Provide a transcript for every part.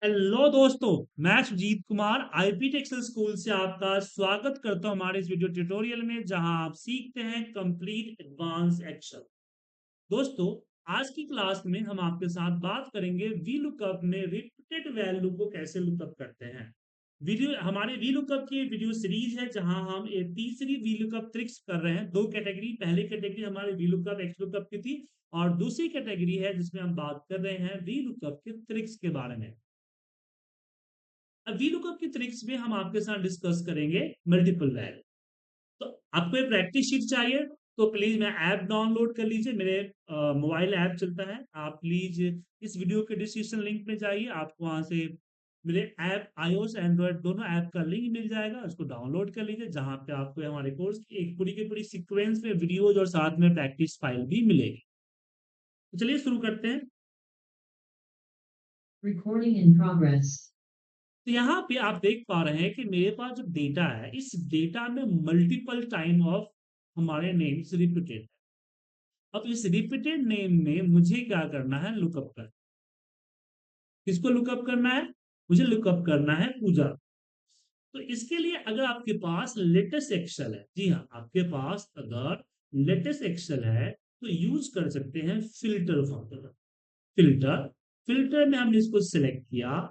Hello दोस्तों, मैं Sujit Kumar IP टेक्सल school से आपका स्वागत करता हूं हमारे इस वीडियो ट्यूटोरियल में, जहां आप सीखते हैं कंप्लीट एडवांस एक्सेल। दोस्तों, आज की क्लास में हम आपके साथ बात करेंगे वी लुकअप में रिपीटेड वैल्यू को कैसे लुकअप करते हैं। वीडियो हमारे वी लुकअप की वीडियो सीरीज है, जहां हम एक तीसरी वी लुकअप ट्रिक्स कर रहे हैं। दो कैटेगरी, पहली कैटेगरी हमारी वी लुकअप एक्स लुकअप की थी, और दूसरी कैटेगरी है जिसमें हम बात कर रहे हैं वी लुकअप के ट्रिक्स के बारे में। अब वीलुकअप की ट्रिक्स में हम आपके साथ डिस्कस करेंगे मल्टीपल वैल्यू। तो आपको एक प्रैक्टिस शीट चाहिए, तो प्लीज मैं ऐप डाउनलोड कर लीजिए। मेरे मोबाइल ऐप चलता है। आप प्लीज इस वीडियो के डिस्क्रिप्शन लिंक पे जाइए, आपको वहां से मेरे ऐप iOS एंड्रॉयड दोनों ऐप का लिंक मिल जाएगा। उसको डाउनलोड कर लीजिए, जहां पे आपको हमारे कोर्स की एक पूरी की पूरी सीक्वेंस में वीडियोज और साथ में प्रैक्टिस फाइल भी मिलेगी। तो चलिए शुरू करते हैं। Recording in progress. तो यहाँ पे आप देख पा रहे हैं कि मेरे पास जो डेटा है, इस डेटा में मल्टीपल टाइम ऑफ हमारे नेम्स रिपीटेड है। अब इस रिपीटेड नेम में मुझे क्या करना है, लुकअप करना। किसको लुकअप करना है? मुझे लुकअप करना है पूजा। तो इसके लिए अगर आपके पास लेटेस्ट एक्सेल है, जी हाँ, आपके पास अगर लेटेस्ट एक्सेल है तो यूज कर सकते हैं फिल्टर फॉर्मूला। फिल्टर फिल्टर में हमने इसको सिलेक्ट किया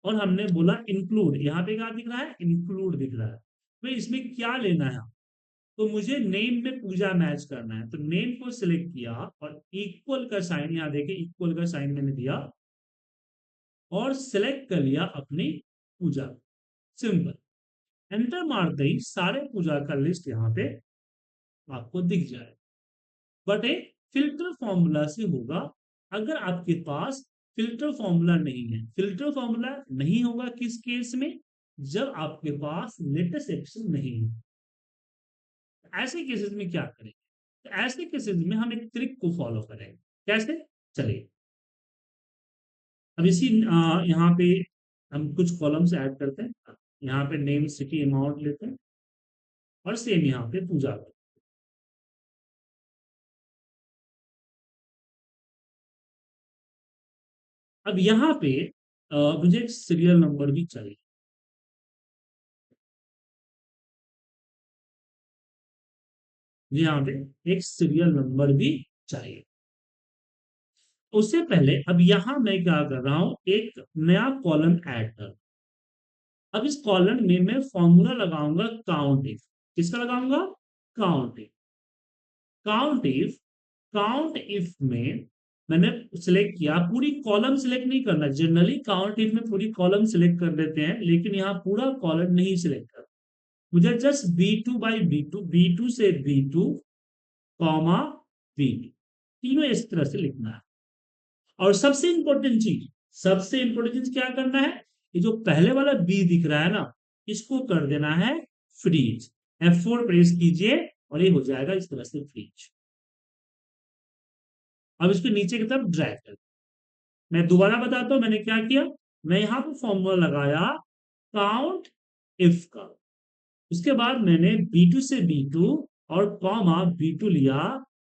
और हमने बोला इंक्लूड। यहाँ पे क्या दिख रहा है? इंक्लूड दिख रहा है। तो इसमें क्या लेना है? तो मुझे नेम में पूजा मैच करना है, तो नेम को सिलेक्ट किया और इक्वल का साइन, यहाँ देखिए इक्वल का साइन मैंने दिया और सिलेक्ट कर लिया अपनी पूजा। सिंपल। एंटर मारते ही सारे पूजा का लिस्ट यहाँ पे आपको दिख जाए। बट एक फिल्टर फॉर्मूला से होगा। अगर आपके पास फिल्टर फॉर्मूला नहीं है, फिल्टर फॉर्मूला नहीं होगा किस केस में? जब आपके पास लेटेस्ट एक्शन नहीं है। ऐसे केसेस में क्या करेंगे? तो ऐसे केसेस में हम एक ट्रिक को फॉलो करेंगे। कैसे? चलिए, अब इसी यहाँ पे हम कुछ कॉलम्स ऐड करते हैं। यहाँ पे नेम, सिटी, अमाउंट लेते हैं और सेम यहाँ पे पूजा करते हैं। अब यहाँ पे मुझे एक सीरियल नंबर भी चाहिए। यहाँ पे एक सीरियल नंबर भी चाहिए। उससे पहले अब यहाँ मैं क्या कर रहा हूं, एक नया कॉलम ऐड कर। अब इस कॉलम में मैं फॉर्मूला लगाऊंगा काउंट इफ। किसका लगाऊंगा? Count if. Count if count if में मैंने सिलेक्ट किया, पूरी कॉलम सिलेक्ट नहीं करना। जनरली काउंट इफ में पूरी कॉलम सिलेक्ट कर देते हैं, लेकिन यहाँ पूरा कॉलम नहीं सिलेक्ट कर। मुझे जस्ट बी टू से B two comma B two, तीनों इस तरह से लिखना है। और सबसे इंपॉर्टेंट चीज क्या करना है? ये जो पहले वाला बी दिख रहा है ना, इसको कर देना है फ्रीज। F4 प्रेस कीजिए और ये हो जाएगा इस तरह से फ्रीज। अब इसको नीचे की तरफ ड्रैग कर। मैं दोबारा बताता हूं मैंने क्या किया। मैं यहां पर फॉर्मूला लगाया काउंट इफ का। उसके बाद मैंने बी टू से बी टू और कॉमा बी टू लिया,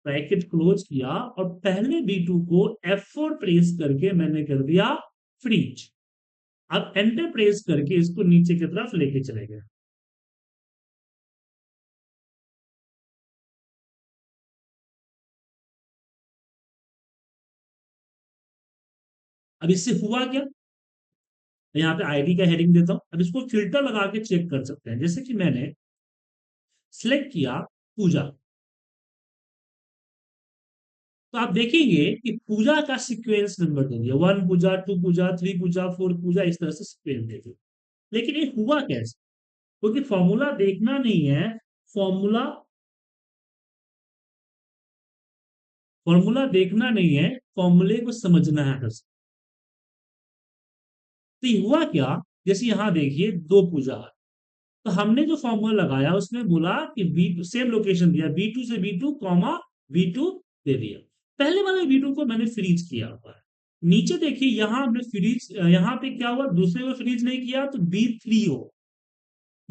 ब्रैकेट क्लोज किया और पहले बी टू को F4 प्रेस करके मैंने कर दिया फ्रीज। अब एंटर प्रेस करके इसको नीचे की तरफ लेके चले गए। अब इससे हुआ क्या? यहाँ पे आईडी का हेडिंग देता हूं। अब इसको फिल्टर लगा के चेक कर सकते हैं। जैसे कि मैंने सिलेक्ट किया पूजा, तो आप देखेंगे कि पूजा का सीक्वेंस नंबर दे दिया, 1 पूजा, 2 पूजा, 3 पूजा, 4 पूजा, इस तरह से सीक्वेंस दे दिया। लेकिन ये हुआ कैसे? क्योंकि फॉर्मूला देखना नहीं है, फॉर्मूला फॉर्मूला देखना नहीं है, फॉर्मूले को समझना है बस। तो ये हुआ क्या? जैसे यहां देखिए 2 पूजा है, तो हमने जो फॉर्मूला लगाया उसमें बोला कि बी, सेम लोकेशन दिया, बी टू से B two comma B two दे दिया। पहले वाले बी टू को मैंने फ्रीज किया हुआ है। नीचे देखिए, यहां हमने फ्रीज, यहां पे क्या हुआ, दूसरे को फ्रीज नहीं किया तो बी थ्री हो।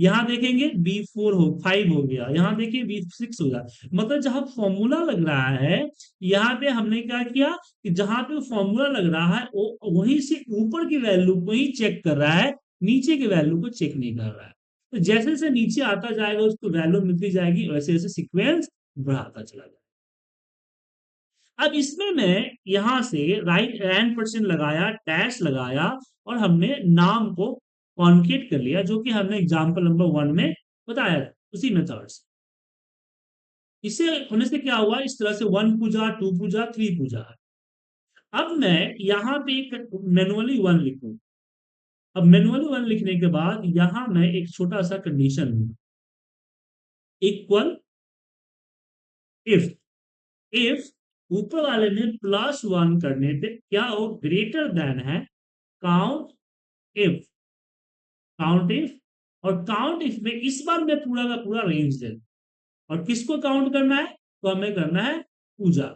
यहाँ देखेंगे B4 हो 5 हो गया, यहाँ देखिए B6 हो गया। मतलब जहां फॉर्मूला लग रहा है, यहाँ पे हमने क्या किया कि जहां पे फॉर्मूला लग रहा है वो वहीं से ऊपर की वैल्यू को ही चेक कर रहा है, नीचे के वैल्यू को चेक नहीं कर रहा है। तो जैसे जैसे नीचे आता जाएगा उसको वैल्यू मिलती जाएगी, वैसे वैसे सीक्वेंस बढ़ाता चला जाएगा। अब इसमें मैं यहां से राइट एंड परसेंट लगाया, डैश लगाया, और हमने नाम को कॉन्केट कर लिया, जो कि हमने एग्जाम्पल नंबर 1 में बताया था उसी मेथड से। इसे होने से क्या हुआ, इस तरह से 1 पूजा, 2 पूजा, 3 पूजा। अब मैं यहाँ पे एक मैनुअली 1 लिखूं। अब मैनुअली 1 लिखने के बाद यहां मैं एक छोटा सा कंडीशन लूंगा, इक्वल इफ। इफ ऊपर वाले में +1 करने पे क्या हो, ग्रेटर देन है काउंट इफ। काउंट इफ, और काउंट इफ में इस बार मैं पूरा का पूरा रेंज दे दूं। और किसको काउंट करना है, तो हमें करना है पूजा।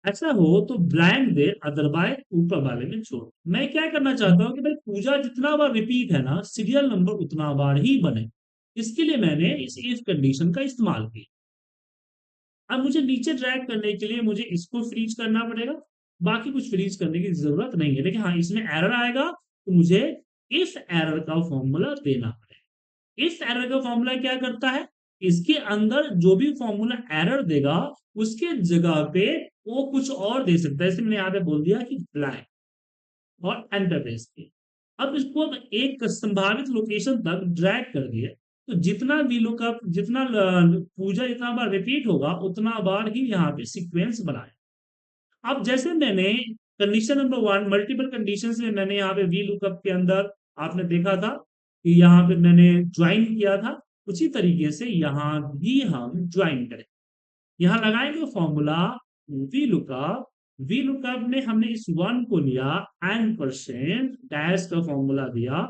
ऐसा हो तो ब्लैंक दे, अदरवाइज ऊपर वाले में छोड़। मैं क्या करना चाहता हूं कि भाई पूजा जितना बार रिपीट है ना, सीरियल नंबर उतना बार ही बने। इसके लिए मैंने इस इफ कंडीशन का इस्तेमाल किया। अब मुझे नीचे ड्रैग करने के लिए मुझे इसको फ्रीज करना पड़ेगा, बाकी कुछ फ्रीज करने की जरूरत नहीं है। लेकिन हाँ, इसमें एरर आएगा तो मुझे इफ एरर का फॉर्मूला देना पड़ेगा। इफ एरर का फॉर्मूला क्या करता है, इसके अंदर जो भी फॉर्मूला एरर देगा उसके जगह पे वो कुछ और दे सकता है। इसलिए मैंने यहाँ पे बोल दिया कि ब्लैंक, और एंटर प्रेस किया। अब इसको अब एक संभावित लोकेशन तक ड्रैग कर दिया, तो जितना भी लुकअप, जितना पूजा जितना बार रिपीट होगा उतना बार ही यहाँ पे सीक्वेंस बनाए। अब जैसे मैंने कंडीशन नंबर 1 मल्टीपल कंडीशन में मैंने यहाँ पे वी लुकअप के अंदर आपने देखा था कि यहाँ पे मैंने ज्वाइन किया था, उसी तरीके से यहाँ भी हम ज्वाइन करें। यहाँ लगाएंगे formula V lookup. V lookup में हमने इस 1 को लिया, एन परसेंट डैश का फॉर्मूला दिया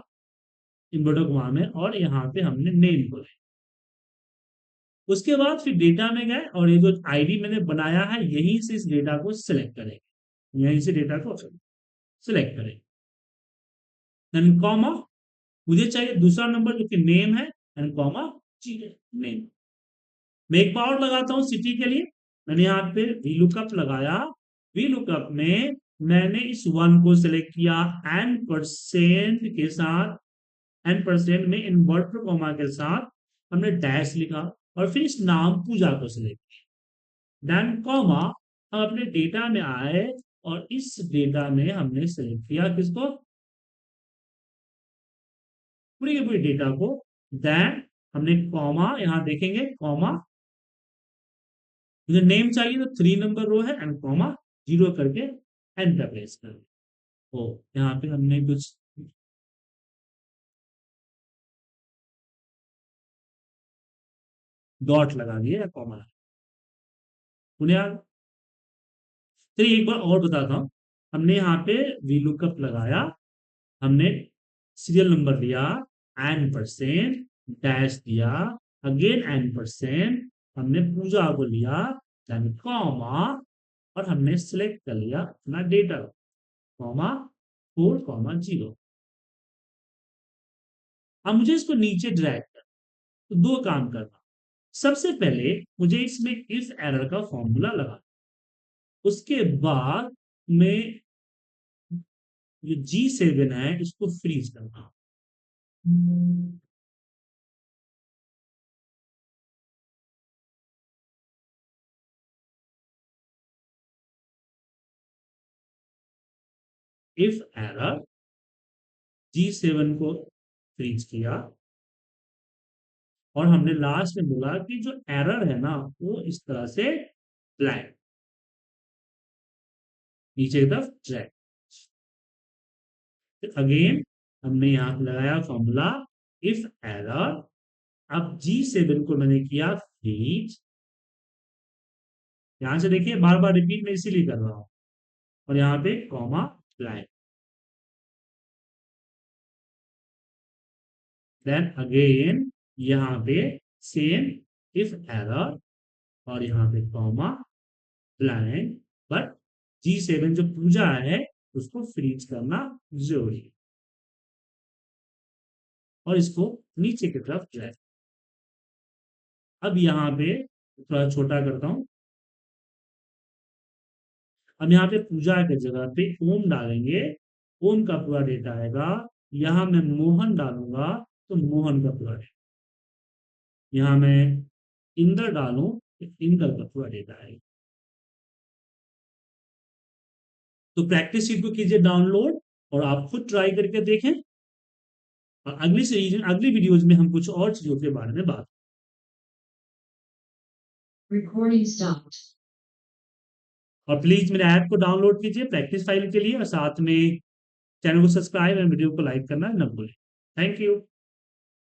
इन्वर्टर कॉमा में, और यहाँ पे हमने नेम को लिया। उसके बाद फिर डेटा में गए, और ये जो आईडी मैंने बनाया है यहीं से इस डेटा को सिलेक्ट करेंगे, यहीं से डेटा को सिलेक्ट करेंगे। देन कॉमा, मुझे चाहिए दूसरा नंबर जो कि नेम है, एंड कॉमा नेम। मैं एक बार और लगाता हूं सिटी के लिए। मैंने यहाँ पे वी लुकअप लगाया, वी लुकअप में मैंने इस 1 को सिलेक्ट किया, एन परसेंट के साथ, एन परसेंट में इन्वर्टर कॉमा के साथ हमने डैश लिखा, और फिर इस नाम पूजा को सिलेक्ट किया। देन कॉमा, हम अपने डेटा में आए, और इस डेटा में हमने सिलेक्ट किया किसको, पूरी के पूरी डेटा को। देन हमने कॉमा, यहां देखेंगे कॉमा, मुझे नेम चाहिए तो 3 नंबर रो है, एंड कॉमा 0 करके एंटर प्रेस कर। ओ, यहाँ पे हमने कुछ डॉट लगा दिया, कॉमा उन्हें। चलिए एक बार और बताता हूँ। हमने यहाँ पे वी लुकअप लगाया, हमने सीरियल नंबर दिया, एन परसेंट डैश दिया, अगेन एन परसेंट, हमने पूजा को लिया, देन कॉमा, और हमने सिलेक्ट कर लिया अपना डेटा, कॉमा 4,0। अब मुझे इसको नीचे ड्रैग कर, तो 2 काम करना। सबसे पहले मुझे इसमें इफ एरर का फॉर्मूला लगा, उसके बाद में जो G7 है इसको फ्रीज करना। इफ एरर, G7 को फ्रीज किया, और हमने लास्ट में बोला कि जो एरर है ना वो इस तरह से ब्लैंक नीचे की तरफ ड्रैग। अगेन हमने यहाँ पे लगाया फॉर्मूला इफ एरर। अब G7 को मैंने किया फ्रीज, यहां से देखिए बार बार रिपीट मैं इसीलिए कर रहा हूं, और यहाँ पे कॉमा ब्लैंक। देन अगेन यहाँ पे सेम इफ एरर, और यहाँ पे कॉमा ब्लैंक, बट G7 जो पूजा है उसको फ्रीज करना जरूरी है। और इसको नीचे की तरफ ड्रैग। अब यहाँ पे थोड़ा छोटा करता हूँ। अब यहाँ पे पूजा की जगह पे ओम डालेंगे, ओम का पूरा डेटा आएगा। यहाँ मैं मोहन डालूंगा तो मोहन का पूरा डेटा। यहाँ मैं इंद्र डालूं तो इंद्र का पूरा डेटा आएगा। तो प्रैक्टिस शीट को कीजिए डाउनलोड और आप खुद ट्राई करके देखें। और अगली सीरीज अगली वीडियोज में हम कुछ और चीजों के बारे में बात। Recording stopped. और प्लीज मेरे ऐप को डाउनलोड कीजिए प्रैक्टिस फाइल के लिए, और साथ में चैनल को सब्सक्राइब और वीडियो को लाइक करना न भूलें। Thank you.